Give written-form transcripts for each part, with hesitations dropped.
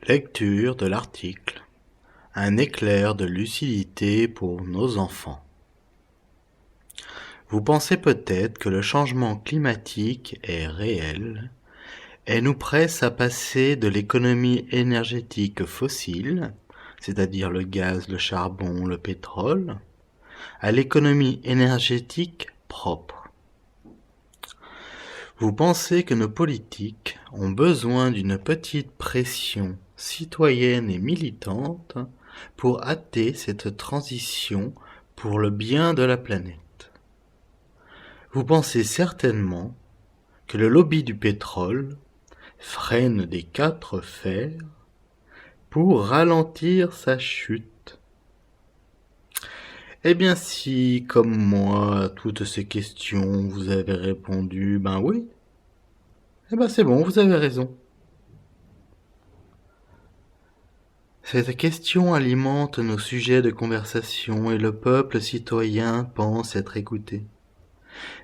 Lecture de l'article. Un éclair de lucidité pour nos enfants. Vous pensez peut-être que le changement climatique est réel et nous presse à passer de l'économie énergétique fossile, c'est-à-dire le gaz, le charbon, le pétrole, à l'économie énergétique propre. Vous pensez que nos politiques ont besoin d'une petite pression citoyenne et militante pour hâter cette transition pour le bien de la planète. Vous pensez certainement que le lobby du pétrole freine des 4 fers pour ralentir sa chute. Eh bien si, comme moi, à toutes ces questions, vous avez répondu « Ben oui », eh ben c'est bon, vous avez raison. Cette question alimente nos sujets de conversation et le peuple citoyen pense être écouté.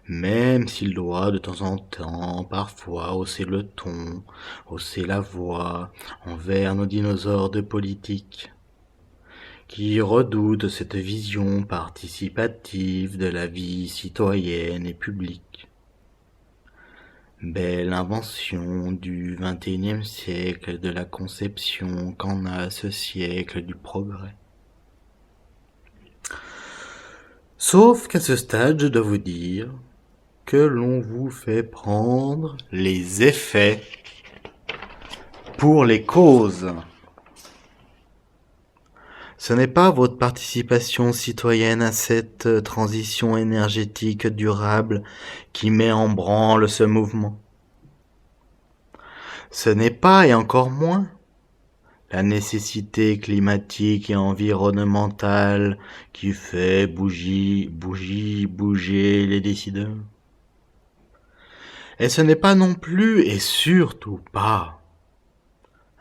Même s'il doit de temps en temps, parfois, hausser le ton, hausser la voix envers nos dinosaures de politique, qui redoutent cette vision participative de la vie citoyenne et publique. Belle invention du XXIe siècle de la conception qu'en a ce siècle du progrès. Sauf qu'à ce stade, je dois vous dire que l'on vous fait prendre les effets pour les causes. Ce n'est pas votre participation citoyenne à cette transition énergétique durable qui met en branle ce mouvement. Ce n'est pas, et encore moins, la nécessité climatique et environnementale qui fait bouger les décideurs. Et ce n'est pas non plus, et surtout pas,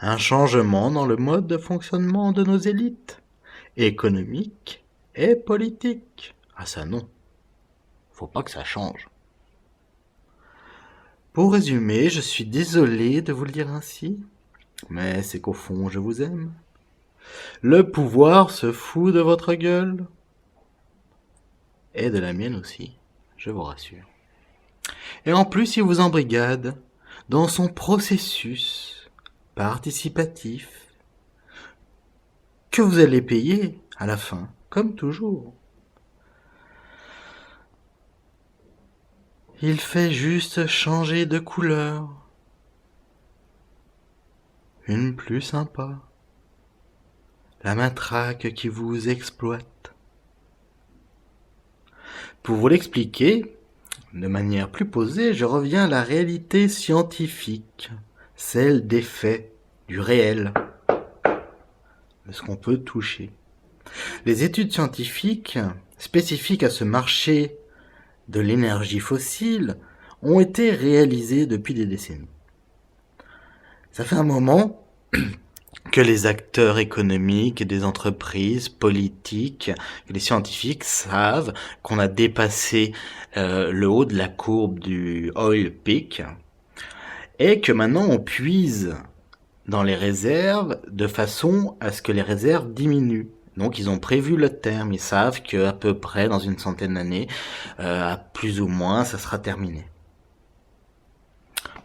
un changement dans le mode de fonctionnement de nos élites, économiques et politiques. Ah ça non, faut pas que ça change. Pour résumer, je suis désolé de vous le dire ainsi, mais c'est qu'au fond je vous aime. Le pouvoir se fout de votre gueule, et de la mienne aussi, je vous rassure. Et en plus il vous embrigade dans son processus participatif, que vous allez payer à la fin, comme toujours. Il fait juste changer de couleur. Une plus sympa. La matraque qui vous exploite. Pour vous l'expliquer, de manière plus posée, je reviens à la réalité scientifique, celle des faits, du réel, de ce qu'on peut toucher. Les études scientifiques spécifiques à ce marché de l'énergie fossile ont été réalisées depuis des décennies. Ça fait un moment que les acteurs économiques, des entreprises, politiques, que les scientifiques savent qu'on a dépassé le haut de la courbe du oil peak et que maintenant on puise dans les réserves de façon à ce que les réserves diminuent. Donc ils ont prévu le terme, ils savent qu'à peu près dans une centaine d'années, à plus ou moins, ça sera terminé.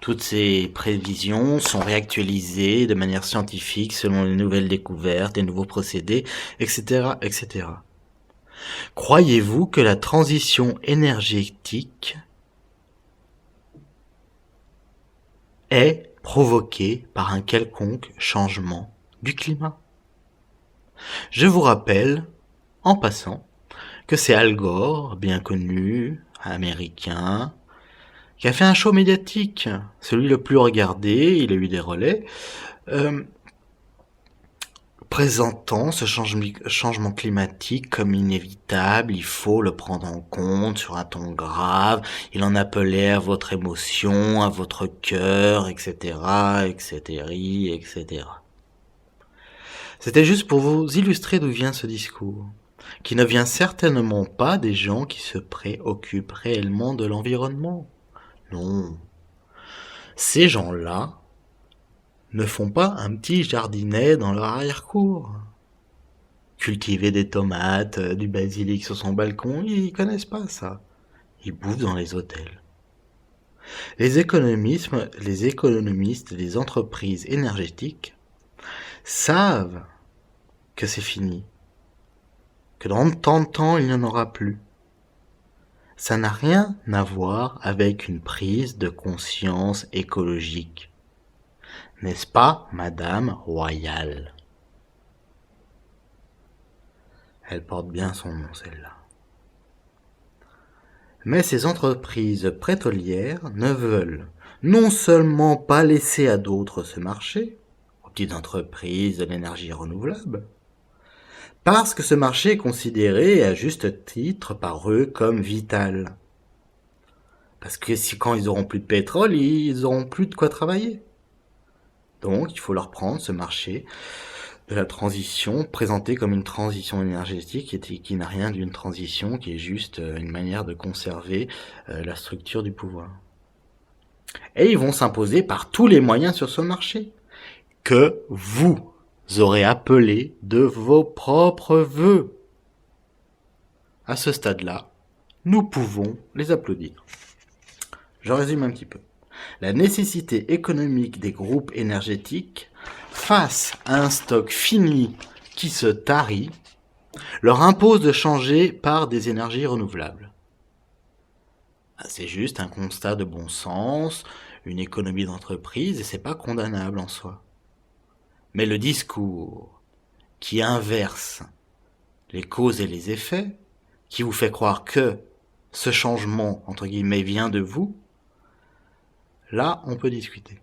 Toutes ces prévisions sont réactualisées de manière scientifique selon les nouvelles découvertes, les nouveaux procédés, etc., etc. Croyez-vous que la transition énergétique est provoquée par un quelconque changement du climat? Je vous rappelle, en passant, que c'est Al Gore, bien connu, américain, qui a fait un show médiatique, celui le plus regardé, il a eu des relais, présentant ce changement climatique comme inévitable, il faut le prendre en compte sur un ton grave, il en appelait à votre émotion, à votre cœur, etc., etc., etc. C'était juste pour vous illustrer d'où vient ce discours, qui ne vient certainement pas des gens qui se préoccupent réellement de l'environnement. Non. Ces gens-là ne font pas un petit jardinet dans leur arrière-cour. Cultiver des tomates, du basilic sur son balcon, ils connaissent pas ça. Ils bouffent dans les hôtels. Les économistes, les entreprises énergétiques savent que c'est fini, que dans tant de temps, il n'y en aura plus. Ça n'a rien à voir avec une prise de conscience écologique. N'est-ce pas, Madame Royale? Elle porte bien son nom, celle-là. Mais ces entreprises pétrolières ne veulent non seulement pas laisser à d'autres ce marché, aux petites entreprises de l'énergie renouvelable, parce que ce marché est considéré à juste titre par eux comme vital. Parce que quand ils auront plus de pétrole, ils auront plus de quoi travailler. Donc il faut leur prendre ce marché de la transition, présenté comme une transition énergétique qui n'a rien d'une transition, qui est juste une manière de conserver la structure du pouvoir. Et ils vont s'imposer par tous les moyens sur ce marché, que vous aurez appelé de vos propres vœux. À ce stade-là, nous pouvons les applaudir. Je résume un petit peu. La nécessité économique des groupes énergétiques face à un stock fini qui se tarit leur impose de changer par des énergies renouvelables. C'est juste un constat de bon sens, une économie d'entreprise, et c'est pas condamnable en soi. Mais le discours qui inverse les causes et les effets, qui vous fait croire que ce changement, entre guillemets, vient de vous, là, on peut discuter.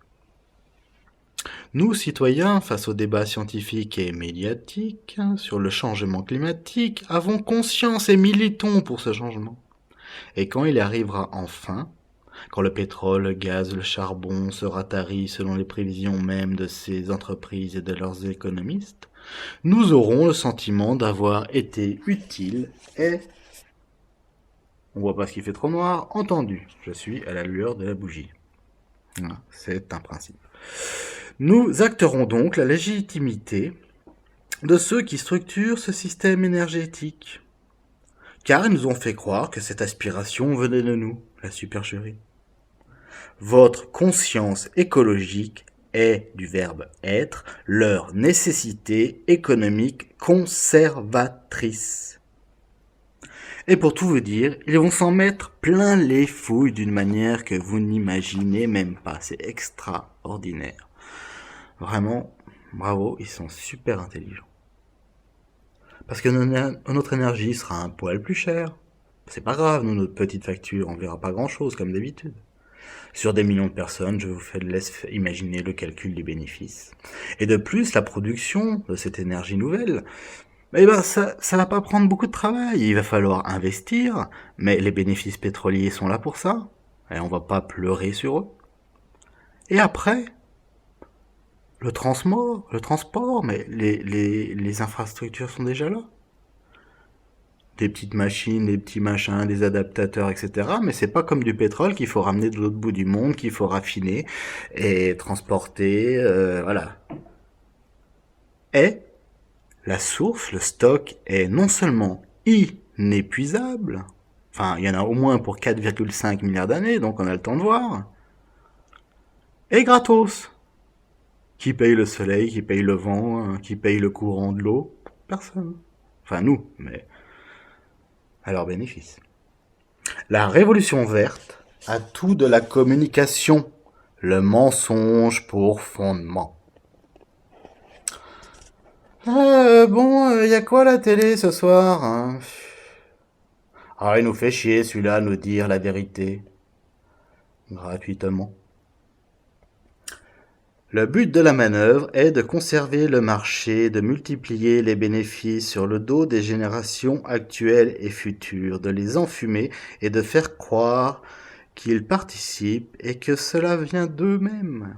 Nous, citoyens, face aux débats scientifiques et médiatiques sur le changement climatique, avons conscience et militons pour ce changement. Et quand il arrivera enfin, quand le pétrole, le gaz, le charbon sera tari selon les prévisions même de ces entreprises et de leurs économistes, nous aurons le sentiment d'avoir été utiles et, on voit pas ce qui fait trop noir, entendu. Je suis à la lueur de la bougie. Voilà, c'est un principe. Nous acterons donc la légitimité de ceux qui structurent ce système énergétique, car ils nous ont fait croire que cette aspiration venait de nous, la supercherie. Votre conscience écologique est, du verbe être, leur nécessité économique conservatrice. Et pour tout vous dire, ils vont s'en mettre plein les fouilles d'une manière que vous n'imaginez même pas. C'est extraordinaire. Vraiment, bravo, ils sont super intelligents. Parce que notre énergie sera un poil plus chère. C'est pas grave, nous, notre petite facture, on verra pas grand-chose comme d'habitude. Sur des millions de personnes, je vous laisse imaginer le calcul des bénéfices. Et de plus, la production de cette énergie nouvelle, ça va pas prendre beaucoup de travail. Il va falloir investir, mais les bénéfices pétroliers sont là pour ça. Et on va pas pleurer sur eux. Et après, le transport, mais les infrastructures sont déjà là. Des petites machines, des petits machins, des adaptateurs, etc. Mais c'est pas comme du pétrole qu'il faut ramener de l'autre bout du monde, qu'il faut raffiner et transporter, voilà. Et la source, le stock, est non seulement inépuisable, enfin, il y en a au moins pour 4,5 milliards d'années, donc on a le temps de voir, et gratos. Qui paye le soleil, qui paye le vent, qui paye le courant de l'eau? Personne. Enfin, nous, mais à leur bénéfice. La révolution verte a tout de la communication, le mensonge pour fondement. Y a quoi à la télé ce soir, hein? Ah, il nous fait chier celui-là, nous dire la vérité. Gratuitement. Le but de la manœuvre est de conserver le marché, de multiplier les bénéfices sur le dos des générations actuelles et futures, de les enfumer et de faire croire qu'ils participent et que cela vient d'eux-mêmes.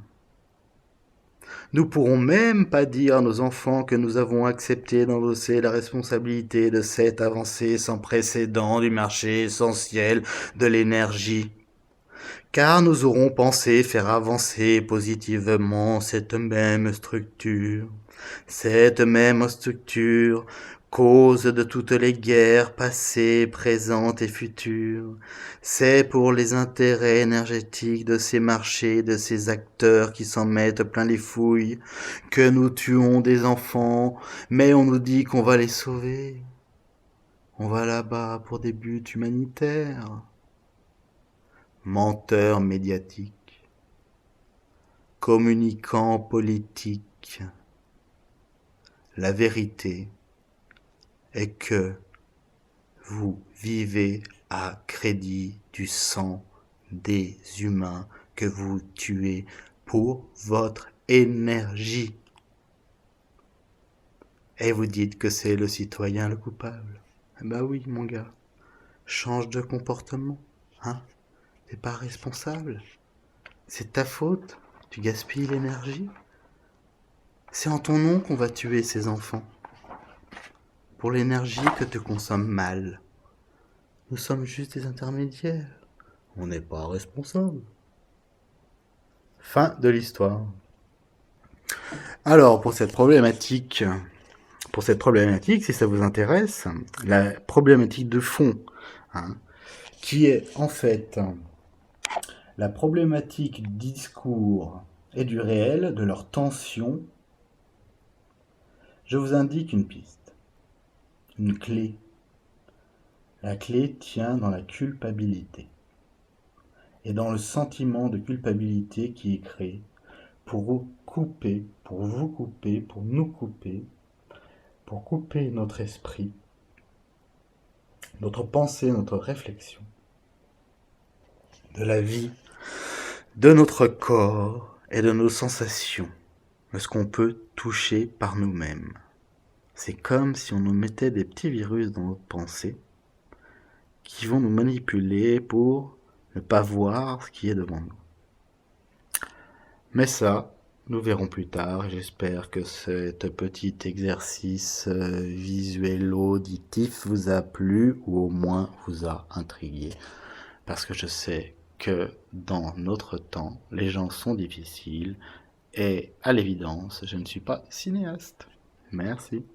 Nous pourrons même pas dire à nos enfants que nous avons accepté d'endosser la responsabilité de cette avancée sans précédent du marché essentiel de l'énergie. car nous aurons pensé faire avancer positivement cette même structure. Cette même structure, cause de toutes les guerres passées, présentes et futures. C'est pour les intérêts énergétiques de ces marchés, de ces acteurs qui s'en mettent plein les fouilles, que nous tuons des enfants, mais on nous dit qu'on va les sauver. On va là-bas pour des buts humanitaires. Menteurs médiatiques, communicants politiques. La vérité est que vous vivez à crédit du sang des humains que vous tuez pour votre énergie. Et vous dites que c'est le citoyen le coupable. Eh ben oui, mon gars, change de comportement, hein? T'es pas responsable. C'est ta faute. Tu gaspilles l'énergie. C'est en ton nom qu'on va tuer ces enfants. Pour l'énergie que tu consommes mal. Nous sommes juste des intermédiaires. On n'est pas responsable. Fin de l'histoire. Alors, pour cette problématique, si ça vous intéresse, la problématique de fond, hein, qui est en fait la problématique du discours et du réel, de leur tension, je vous indique une piste, une clé. La clé tient dans la culpabilité et dans le sentiment de culpabilité qui est créé pour vous couper, pour nous couper, pour couper notre esprit, notre pensée, notre réflexion, de la vie, de notre corps et de nos sensations, de ce qu'on peut toucher par nous-mêmes. C'est comme si on nous mettait des petits virus dans notre pensée qui vont nous manipuler pour ne pas voir ce qui est devant nous. Mais ça, nous verrons plus tard. J'espère que cet petit exercice visuel-auditif vous a plu ou au moins vous a intrigué. Parce que je sais que dans notre temps, les gens sont difficiles et à l'évidence, je ne suis pas cinéaste. Merci.